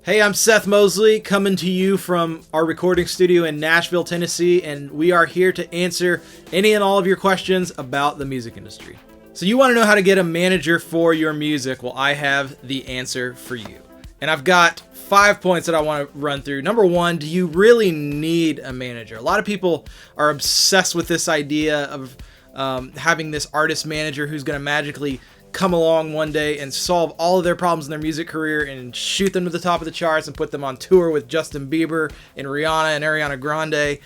Hey, I'm Seth Mosley, coming to you from our recording studio in Nashville, Tennessee, and we are here to answer any and all of your questions about the music industry. So you want to know how to get a manager for your music? Well, I have the answer for you. And I've got 5 points that I want to run through. Number one, do you really need a manager? A lot of people are obsessed with this idea of having this artist manager who's going to magically come along one day and solve all of their problems in their music career and shoot them to the top of the charts and put them on tour with Justin Bieber and Rihanna and Ariana Grande.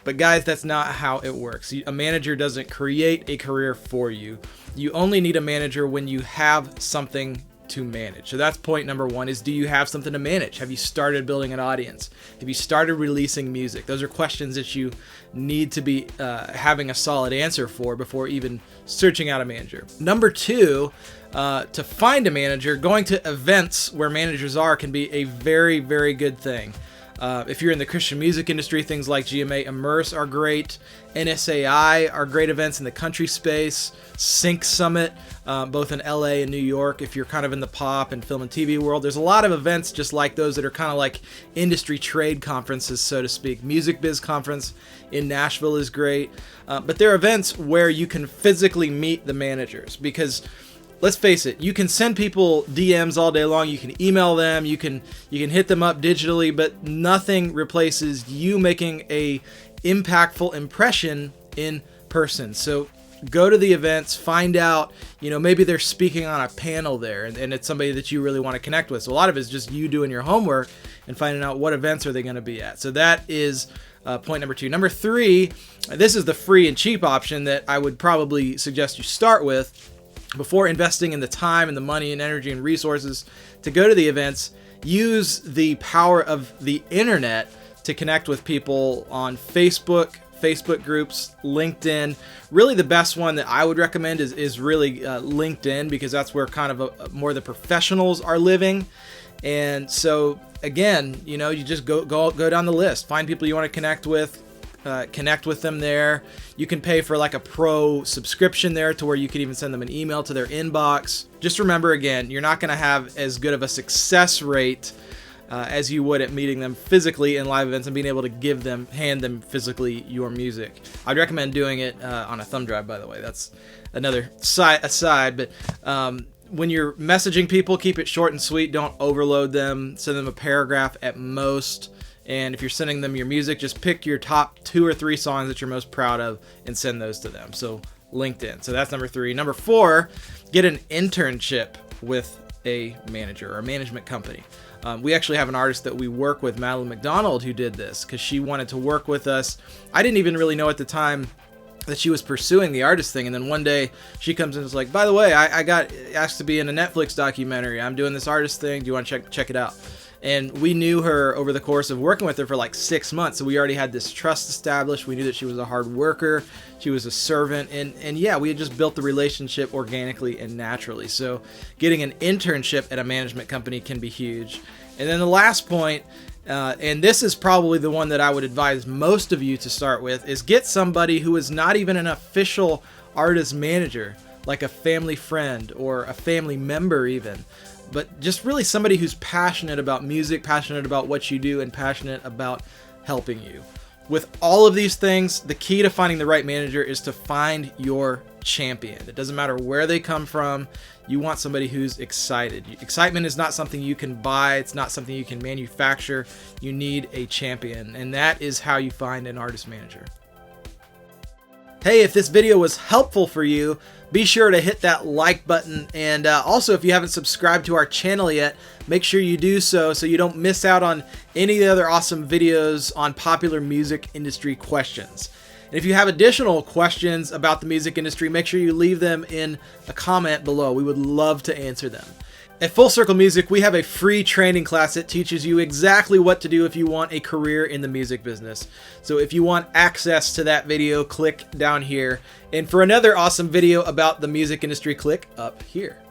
But guys, that's not how it works. A manager doesn't create a career for you. You only need a manager when you have something to manage. So that's point number one, is do you have something to manage? Have you started building an audience? Have you started releasing music? Those are questions that you need to be having a solid answer for before even searching out a manager. Number two, to find a manager, going to events where managers are can be a very, very good thing. If you're in the Christian music industry, things like GMA Immerse are great. NSAI are great events in the country space. Sync Summit, both in LA and New York. If you're kind of in the pop and film and TV world, there's a lot of events just like those that are kind of like industry trade conferences, so to speak. Music Biz Conference in Nashville is great. But there are events where you can physically meet the managers, because let's face it, you can send people DMs all day long, you can email them, you can hit them up digitally, but nothing replaces you making a impactful impression in person. So go to the events, find out, maybe they're speaking on a panel there and it's somebody that you really want to connect with. So a lot of it is just you doing your homework and finding out what events are they going to be at. So that is point number two. Number three, this is the free and cheap option that I would probably suggest you start with before investing in the time and the money and energy and resources to go to the events. Use the power of the internet to connect with people on Facebook groups, LinkedIn. Really the best one that I would recommend is really LinkedIn, because that's where kind of more the professionals are living. And so again, you just go down the list, find people you want to connect with them there. You can pay for like a pro subscription there to where you can even send them an email to their inbox. Just remember, again, you're not going to have as good of a success rate as you would at meeting them physically in live events and being able to hand them physically your music. I'd recommend doing it on a thumb drive, by the way. That's another aside, but when you're messaging people, keep it short and sweet. Don't overload them. Send them a paragraph at most. And if you're sending them your music, just pick your top 2 or 3 songs that you're most proud of and send those to them. So LinkedIn. So that's number 3. Number 4, get an internship with a manager or a management company. We actually have an artist that we work with, Madeline McDonald, who did this because she wanted to work with us. I didn't even really know at the time that she was pursuing the artist thing, and then one day she comes in and is like, by the way, I got asked to be in a Netflix documentary. I'm doing this artist thing. Do you want to check it out? And we knew her over the course of working with her for like 6 months. So we already had this trust established. We knew that she was a hard worker. She was a servant. And yeah, we had just built the relationship organically and naturally. So getting an internship at a management company can be huge. And then the last point, and this is probably the one that I would advise most of you to start with, is get somebody who is not even an official artist manager, like a family friend or a family member even, but just really somebody who's passionate about music, passionate about what you do, and passionate about helping you. With all of these things, the key to finding the right manager is to find your champion. It doesn't matter where they come from. You want somebody who's excited. Excitement is not something you can buy. It's not something you can manufacture. You need a champion, and that is how you find an artist manager. Hey, if this video was helpful for you, be sure to hit that like button. And also, if you haven't subscribed to our channel yet, make sure you do so you don't miss out on any of the other awesome videos on popular music industry questions. And if you have additional questions about the music industry, make sure you leave them in a comment below. We would love to answer them. At Full Circle Music, we have a free training class that teaches you exactly what to do if you want a career in the music business. So if you want access to that video, click down here. And for another awesome video about the music industry, click up here.